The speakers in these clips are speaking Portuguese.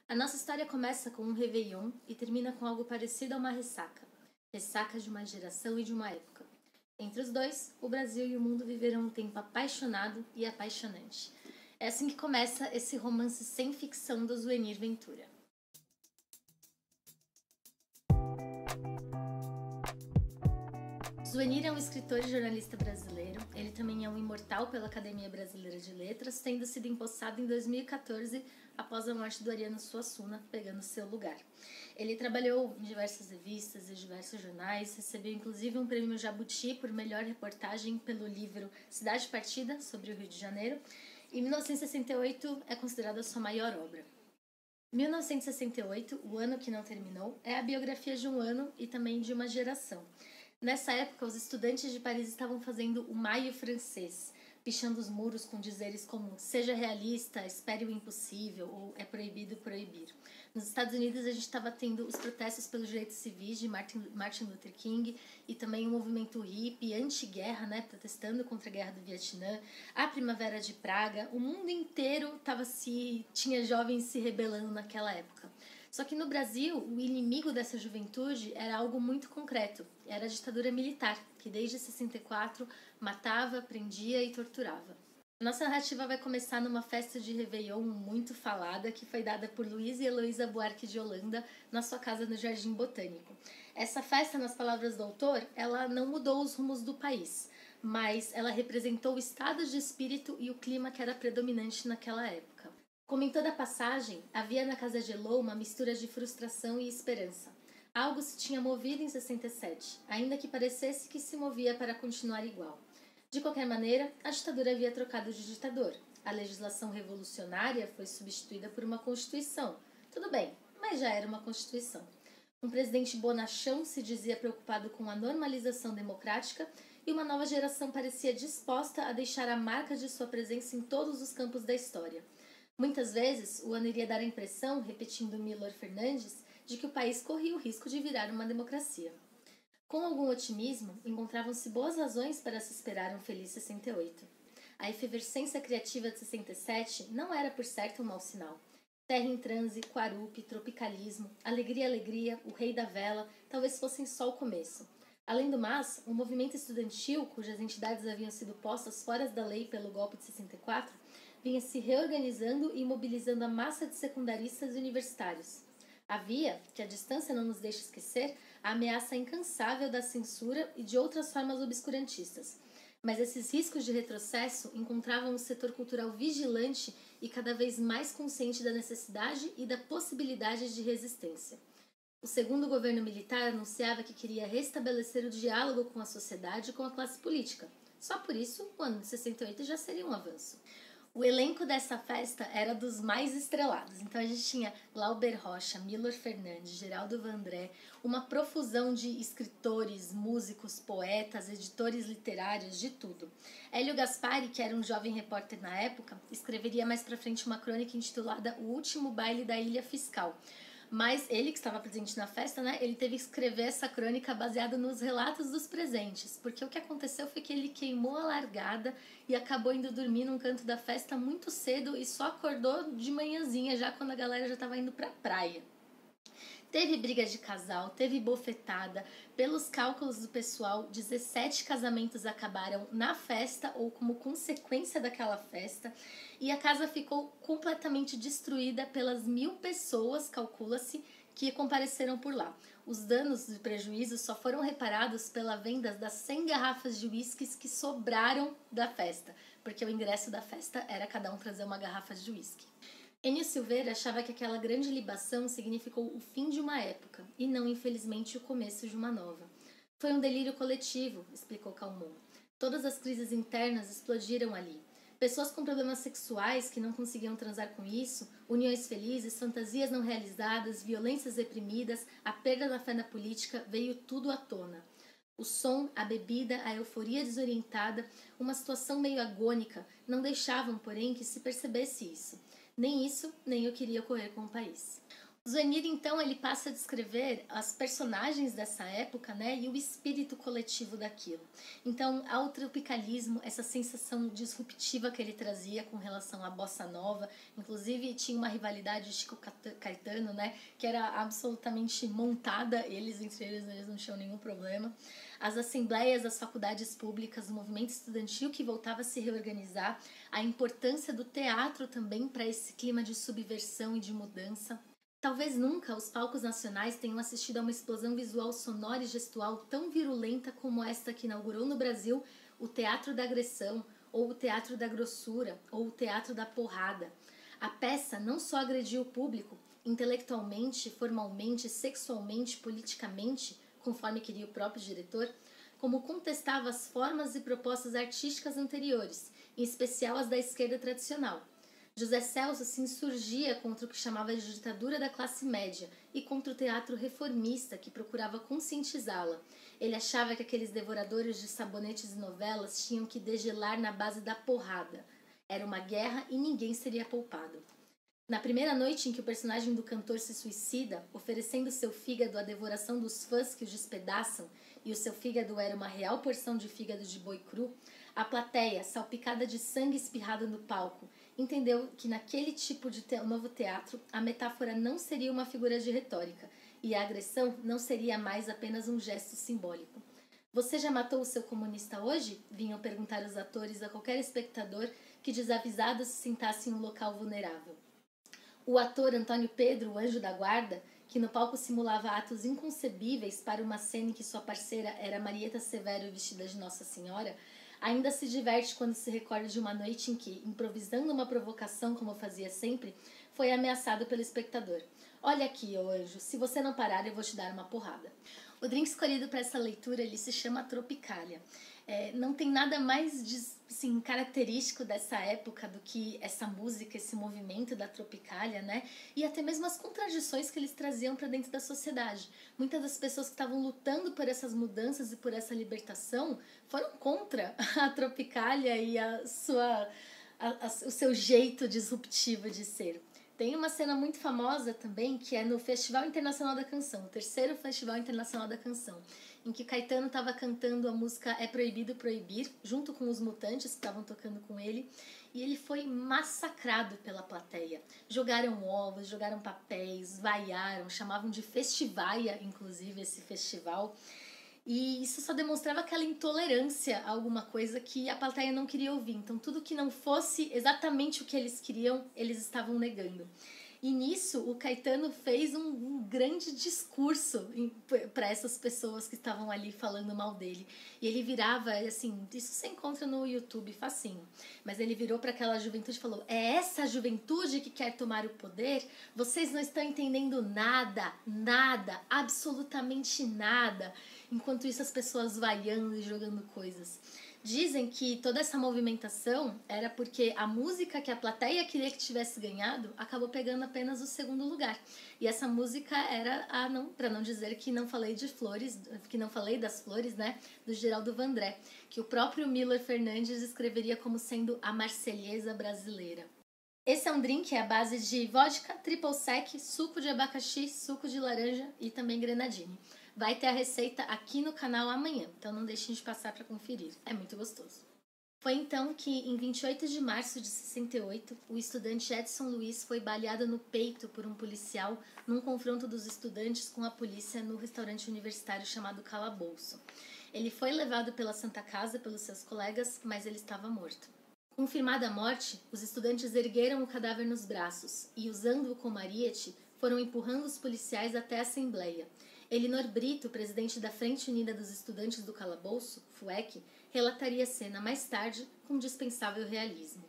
A nossa história começa com um Réveillon e termina com algo parecido a uma ressaca. Ressaca de uma geração e de uma época. Entre os dois, o Brasil e o mundo viveram um tempo apaixonado e apaixonante. É assim que começa esse romance sem ficção do Zuenir Ventura. Zuenir é um escritor e jornalista brasileiro. Ele também é um imortal pela Academia Brasileira de Letras, tendo sido empossado em 2014 após a morte do Ariano Suassuna, pegando seu lugar. Ele trabalhou em diversas revistas e diversos jornais, recebeu inclusive um prêmio Jabuti por melhor reportagem pelo livro Cidade Partida, sobre o Rio de Janeiro, e 1968 é considerada a sua maior obra. 1968, o ano que não terminou, é a biografia de um ano e também de uma geração. Nessa época, os estudantes de Paris estavam fazendo o Maio francês, pichando os muros com dizeres como seja realista, espere o impossível ou é proibido proibir. Nos Estados Unidos, a gente estava tendo os protestos pelos direitos civis de Martin Luther King e também o movimento hippie anti-guerra, né, protestando contra a guerra do Vietnã, a Primavera de Praga. O mundo inteiro tinha jovens se rebelando naquela época. Só que no Brasil, o inimigo dessa juventude era algo muito concreto. Era a ditadura militar, que desde 64 matava, prendia e torturava. Nossa narrativa vai começar numa festa de Réveillon muito falada, que foi dada por Luiz e Heloísa Buarque de Holanda na sua casa no Jardim Botânico. Essa festa, nas palavras do autor, ela não mudou os rumos do país, mas ela representou o estado de espírito e o clima que era predominante naquela época. Como em toda passagem, havia na casa de Elô uma mistura de frustração e esperança. Algo se tinha movido em 67, ainda que parecesse que se movia para continuar igual. De qualquer maneira, a ditadura havia trocado de ditador. A legislação revolucionária foi substituída por uma constituição. Tudo bem, mas já era uma constituição. Um presidente bonachão se dizia preocupado com a normalização democrática e uma nova geração parecia disposta a deixar a marca de sua presença em todos os campos da história. Muitas vezes, o ano iria dar a impressão, repetindo Milor Fernandes, de que o país corria o risco de virar uma democracia. Com algum otimismo, encontravam-se boas razões para se esperar um feliz 68. A efervescência criativa de 67 não era, por certo, um mau sinal. Terra em transe, Quarupi, tropicalismo, alegria, o rei da vela, talvez fossem só o começo. Além do mais, o movimento estudantil, cujas entidades haviam sido postas fora da lei pelo golpe de 64, vinha se reorganizando e mobilizando a massa de secundaristas e universitários. Havia, que a distância não nos deixa esquecer, a ameaça incansável da censura e de outras formas obscurantistas. Mas esses riscos de retrocesso encontravam o setor cultural vigilante e cada vez mais consciente da necessidade e da possibilidade de resistência. O segundo governo militar anunciava que queria restabelecer o diálogo com a sociedade e com a classe política. Só por isso, o ano de 68 já seria um avanço. O elenco dessa festa era dos mais estrelados. Então a gente tinha Glauber Rocha, Milor Fernandes, Geraldo Vandré, uma profusão de escritores, músicos, poetas, editores literários, de tudo. Hélio Gaspari, que era um jovem repórter na época, escreveria mais pra frente uma crônica intitulada O Último Baile da Ilha Fiscal. Mas ele, que estava presente na festa, né, ele teve que escrever essa crônica baseada nos relatos dos presentes, porque o que aconteceu foi que ele queimou a largada e acabou indo dormir num canto da festa muito cedo e só acordou de manhãzinha, já quando a galera já estava indo pra praia. Teve briga de casal, teve bofetada. Pelos cálculos do pessoal, 17 casamentos acabaram na festa ou como consequência daquela festa. E a casa ficou completamente destruída pelas 1.000 pessoas, calcula-se, que compareceram por lá. Os danos e prejuízos só foram reparados pela venda das 100 garrafas de uísques que sobraram da festa, porque o ingresso da festa era cada um trazer uma garrafa de uísque. Enio Silveira achava que aquela grande libação significou o fim de uma época e não, infelizmente, o começo de uma nova. Foi um delírio coletivo, explicou Calmon. Todas as crises internas explodiram ali. Pessoas com problemas sexuais que não conseguiam transar com isso, uniões felizes, fantasias não realizadas, violências reprimidas, a perda da fé na política, veio tudo à tona. O som, a bebida, a euforia desorientada, uma situação meio agônica, não deixavam, porém, que se percebesse isso. Nem isso, nem eu queria ocorrer com o país. Zuenir, então, ele passa a descrever as personagens dessa época, né, e o espírito coletivo daquilo. Então, ao tropicalismo, essa sensação disruptiva que ele trazia com relação à bossa nova, inclusive tinha uma rivalidade de Chico Caetano, né, que era absolutamente montada, entre eles não tinham nenhum problema. As assembleias, as faculdades públicas, o movimento estudantil que voltava a se reorganizar, a importância do teatro também para esse clima de subversão e de mudança. Talvez nunca os palcos nacionais tenham assistido a uma explosão visual, sonora e gestual tão virulenta como esta que inaugurou no Brasil o Teatro da Agressão, ou o Teatro da Grossura, ou o Teatro da Porrada. A peça não só agrediu o público, intelectualmente, formalmente, sexualmente, politicamente, conforme queria o próprio diretor, como contestava as formas e propostas artísticas anteriores, em especial as da esquerda tradicional. José Celso se insurgia contra o que chamava de ditadura da classe média e contra o teatro reformista que procurava conscientizá-la. Ele achava que aqueles devoradores de sabonetes e novelas tinham que degelar na base da porrada. Era uma guerra e ninguém seria poupado. Na primeira noite em que o personagem do cantor se suicida, oferecendo seu fígado à devoração dos fãs que os despedaçam, e o seu fígado era uma real porção de fígado de boi cru, a plateia, salpicada de sangue espirrado no palco, entendeu que naquele tipo de novo teatro, a metáfora não seria uma figura de retórica, e a agressão não seria mais apenas um gesto simbólico. Você já matou o seu comunista hoje? Vinham perguntar os atores a qualquer espectador que desavisado se sentasse em um local vulnerável. O ator Antônio Pedro, o anjo da guarda, que no palco simulava atos inconcebíveis para uma cena em que sua parceira era Marieta Severo vestida de Nossa Senhora, ainda se diverte quando se recorda de uma noite em que, improvisando uma provocação como fazia sempre, foi ameaçado pelo espectador. Olha aqui, ô anjo, se você não parar eu vou te dar uma porrada. O drink escolhido para essa leitura ele se chama Tropicália. Não tem nada mais assim, característico dessa época do que essa música, esse movimento da Tropicália, né? E até mesmo as contradições que eles traziam para dentro da sociedade. Muitas das pessoas que estavam lutando por essas mudanças e por essa libertação foram contra a Tropicália e o seu jeito disruptivo de ser. Tem uma cena muito famosa também, que é no Festival Internacional da Canção, o terceiro Festival Internacional da Canção, em que Caetano estava cantando a música É Proibido Proibir, junto com os Mutantes que estavam tocando com ele, e ele foi massacrado pela plateia. Jogaram ovos, jogaram papéis, vaiaram, chamavam de festivaia, inclusive, esse festival. E isso só demonstrava aquela intolerância a alguma coisa que a plateia não queria ouvir. Então, tudo que não fosse exatamente o que eles queriam, eles estavam negando. E nisso, o Caetano fez um grande discurso para essas pessoas que estavam ali falando mal dele. E ele virava, assim, isso você encontra no YouTube facinho, mas ele virou para aquela juventude e falou: é essa juventude que quer tomar o poder? Vocês não estão entendendo nada, nada, absolutamente nada. Enquanto isso, as pessoas vaiando e jogando coisas. Dizem que toda essa movimentação era porque a música que a plateia queria que tivesse ganhado acabou pegando apenas o segundo lugar. E essa música era para não dizer que não falei de flores, que não falei das flores, né, do Geraldo Vandré, que o próprio Miller Fernandes escreveria como sendo a Marselhesa brasileira. Esse é um drink à base de vodka, triple sec, suco de abacaxi, suco de laranja e também grenadine. Vai ter a receita aqui no canal amanhã, então não deixem de passar para conferir. É muito gostoso. Foi então que, em 28 de março de 68, o estudante Edson Luiz foi baleado no peito por um policial num confronto dos estudantes com a polícia no restaurante universitário chamado Calabouço. Ele foi levado pela Santa Casa pelos seus colegas, mas ele estava morto. Confirmada a morte, os estudantes ergueram o cadáver nos braços e, usando-o como ariete, foram empurrando os policiais até a Assembleia. Elinor Brito, presidente da Frente Unida dos Estudantes do Calabouço, FUEC, relataria a cena mais tarde com dispensável realismo.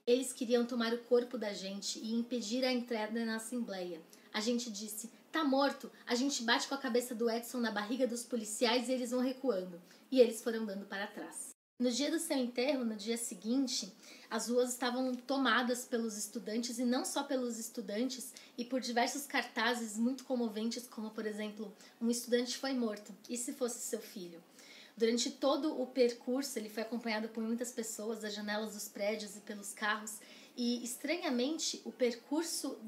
Eles queriam tomar o corpo da gente e impedir a entrada na Assembleia. A gente disse: tá morto, a gente bate com a cabeça do Edson na barriga dos policiais e eles vão recuando. E eles foram dando para trás. No dia do seu enterro, no dia seguinte, as ruas estavam tomadas pelos estudantes, e não só pelos estudantes, e por diversos cartazes muito comoventes, como, por exemplo, um estudante foi morto, e se fosse seu filho? Durante todo o percurso, ele foi acompanhado por muitas pessoas, das janelas dos prédios e pelos carros, E, estranhamente, o percurso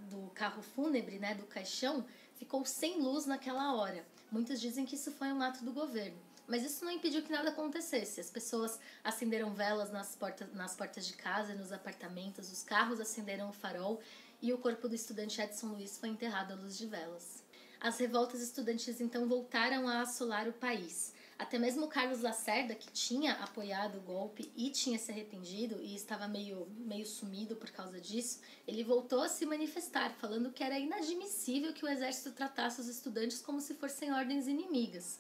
do carro fúnebre, né, do caixão, ficou sem luz naquela hora. Muitos dizem que isso foi um ato do governo. Mas isso não impediu que nada acontecesse. As pessoas acenderam velas nas portas de casa e nos apartamentos, os carros acenderam o farol e o corpo do estudante Edson Luiz foi enterrado à luz de velas. As revoltas estudantis então voltaram a assolar o país. Até mesmo Carlos Lacerda, que tinha apoiado o golpe e tinha se arrependido e estava meio sumido por causa disso, ele voltou a se manifestar, falando que era inadmissível que o exército tratasse os estudantes como se fossem ordens inimigas.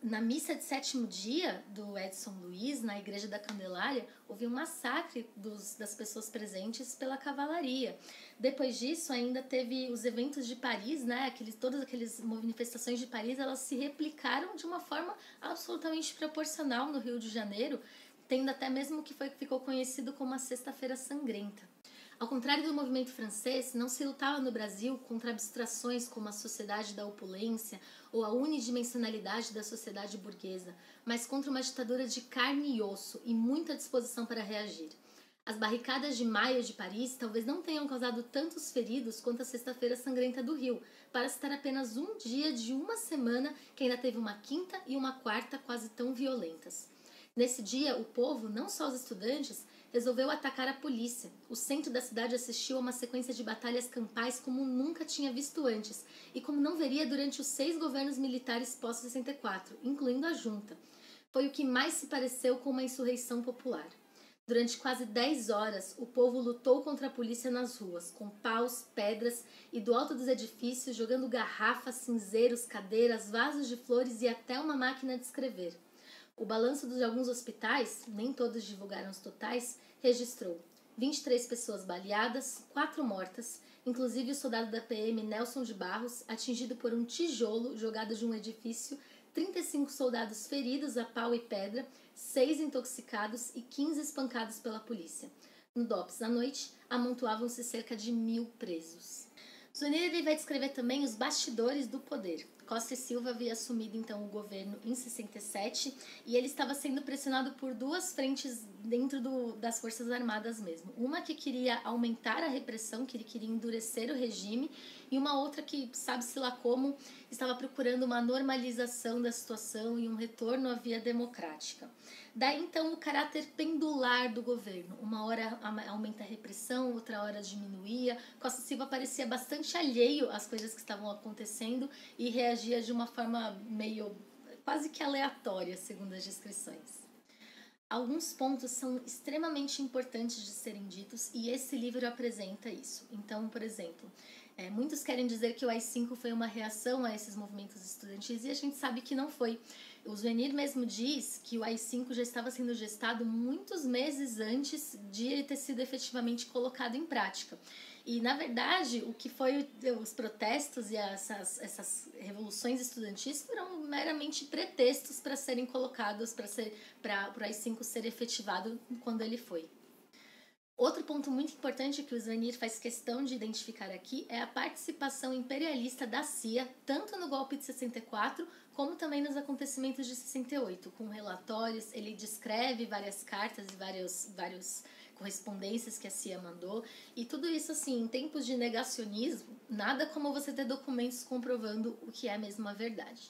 Na missa de sétimo dia do Edson Luiz, na Igreja da Candelária, houve um massacre das pessoas presentes pela cavalaria. Depois disso, ainda teve os eventos de Paris, né? Todas aquelas manifestações de Paris, elas se replicaram de uma forma absolutamente proporcional no Rio de Janeiro, tendo até mesmo o que ficou conhecido como a Sexta-feira Sangrenta. Ao contrário do movimento francês, não se lutava no Brasil contra abstrações como a sociedade da opulência ou a unidimensionalidade da sociedade burguesa, mas contra uma ditadura de carne e osso e muita disposição para reagir. As barricadas de maio de Paris talvez não tenham causado tantos feridos quanto a Sexta-feira Sangrenta do Rio, para citar apenas um dia de uma semana que ainda teve uma quinta e uma quarta quase tão violentas. Nesse dia, o povo, não só os estudantes, resolveu atacar a polícia. O centro da cidade assistiu a uma sequência de batalhas campais como nunca tinha visto antes, e como não veria durante os 6 governos militares pós-64, incluindo a junta. Foi o que mais se pareceu com uma insurreição popular. Durante quase 10 horas, o povo lutou contra a polícia nas ruas, com paus, pedras e do alto dos edifícios, jogando garrafas, cinzeiros, cadeiras, vasos de flores e até uma máquina de escrever. O balanço de alguns hospitais, nem todos divulgaram os totais, registrou 23 pessoas baleadas, 4 mortas, inclusive o soldado da PM Nelson de Barros, atingido por um tijolo jogado de um edifício, 35 soldados feridos a pau e pedra, 6 intoxicados e 15 espancados pela polícia. No DOPS, à noite, amontoavam-se cerca de 1.000 presos. Zunini vai descrever também os bastidores do poder. Costa e Silva havia assumido então o governo em 67 e ele estava sendo pressionado por 2 frentes dentro das Forças Armadas mesmo. Uma que queria aumentar a repressão, que ele queria endurecer o regime, e uma outra que, sabe-se lá como, estava procurando uma normalização da situação e um retorno à via democrática. Daí então o caráter pendular do governo. Uma hora aumenta a repressão, outra hora diminuía. Costa Silva parecia bastante alheio às coisas que estavam acontecendo e reagia de uma forma meio quase que aleatória, segundo as descrições. Alguns pontos são extremamente importantes de serem ditos e esse livro apresenta isso. Então, por exemplo, muitos querem dizer que o AI-5 foi uma reação a esses movimentos estudantis e a gente sabe que não foi. O Zwenir mesmo diz que o AI-5 já estava sendo gestado muitos meses antes de ele ter sido efetivamente colocado em prática. E, na verdade, o que foi os protestos e essas revoluções estudantis foram meramente pretextos para serem colocados, para o AI-5 ser efetivado quando ele foi. Outro ponto muito importante que o Zwenir faz questão de identificar aqui é a participação imperialista da CIA, tanto no golpe de 64, como também nos acontecimentos de 68. Com relatórios, ele descreve várias cartas e várias correspondências que a CIA mandou, e tudo isso assim, em tempos de negacionismo, nada como você ter documentos comprovando o que é mesmo a verdade.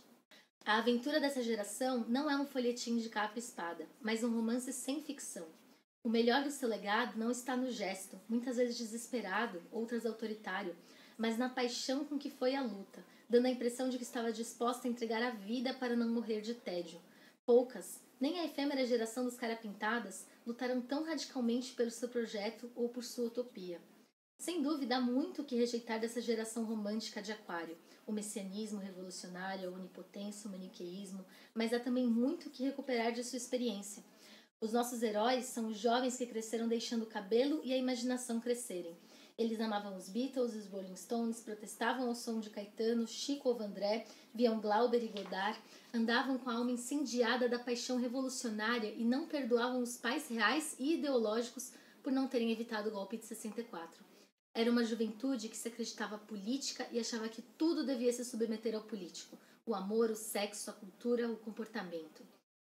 A aventura dessa geração não é um folhetim de capa e espada, mas um romance sem ficção. O melhor do seu legado não está no gesto, muitas vezes desesperado, outras autoritário, mas na paixão com que foi a luta, dando a impressão de que estava disposta a entregar a vida para não morrer de tédio. Poucas, nem a efêmera geração dos cara-pintadas, lutaram tão radicalmente pelo seu projeto ou por sua utopia. Sem dúvida, há muito o que rejeitar dessa geração romântica de Aquário, o messianismo revolucionário, a onipotência, o maniqueísmo, mas há também muito o que recuperar de sua experiência. Os nossos heróis são os jovens que cresceram deixando o cabelo e a imaginação crescerem. Eles amavam os Beatles e os Rolling Stones, protestavam ao som de Caetano, Chico ou Vandré, viam Glauber e Godard, andavam com a alma incendiada da paixão revolucionária e não perdoavam os pais reais e ideológicos por não terem evitado o golpe de 64. Era uma juventude que se acreditava política e achava que tudo devia se submeter ao político: o amor, o sexo, a cultura, o comportamento.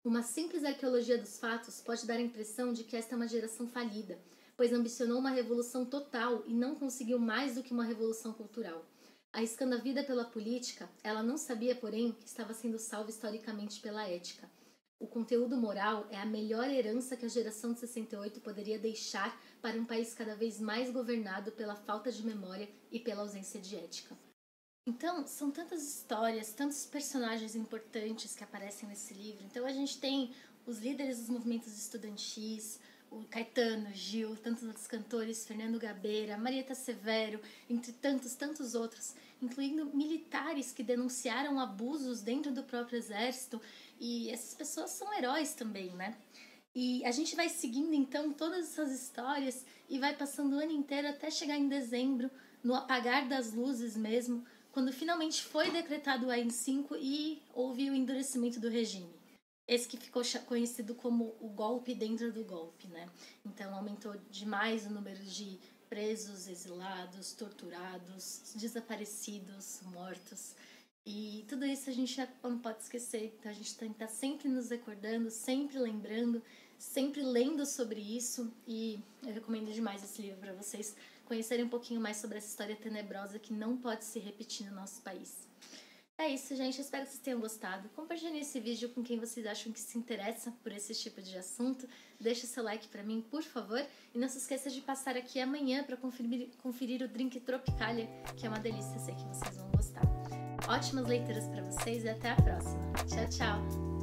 Uma simples arqueologia dos fatos pode dar a impressão de que esta é uma geração falida, pois ambicionou uma revolução total e não conseguiu mais do que uma revolução cultural. Arriscando a vida pela política, ela não sabia, porém, que estava sendo salva historicamente pela ética. O conteúdo moral é a melhor herança que a geração de 68 poderia deixar para um país cada vez mais governado pela falta de memória e pela ausência de ética. Então, são tantas histórias, tantos personagens importantes que aparecem nesse livro. Então, a gente tem os líderes dos movimentos estudantis, o Caetano, Gil, tantos outros cantores, Fernando Gabeira, Marieta Severo, entre tantos outros, incluindo militares que denunciaram abusos dentro do próprio exército, e essas pessoas são heróis também, né? E a gente vai seguindo então todas essas histórias e vai passando o ano inteiro até chegar em dezembro, no apagar das luzes mesmo, quando finalmente foi decretado o AI-5 e houve o endurecimento do regime. Esse que ficou conhecido como o golpe dentro do golpe, né? Então aumentou demais o número de presos, exilados, torturados, desaparecidos, mortos. E tudo isso a gente não pode esquecer. Então a gente tem que estar sempre nos recordando, sempre lembrando, sempre lendo sobre isso. E eu recomendo demais esse livro para vocês conhecerem um pouquinho mais sobre essa história tenebrosa que não pode se repetir no nosso país. É isso, gente. Espero que vocês tenham gostado. Compartilhem esse vídeo com quem vocês acham que se interessa por esse tipo de assunto. Deixe seu like pra mim, por favor. E não se esqueça de passar aqui amanhã para conferir o Drink Tropicalia, que é uma delícia. Sei que vocês vão gostar. Ótimas leituras para vocês e até a próxima. Tchau, tchau!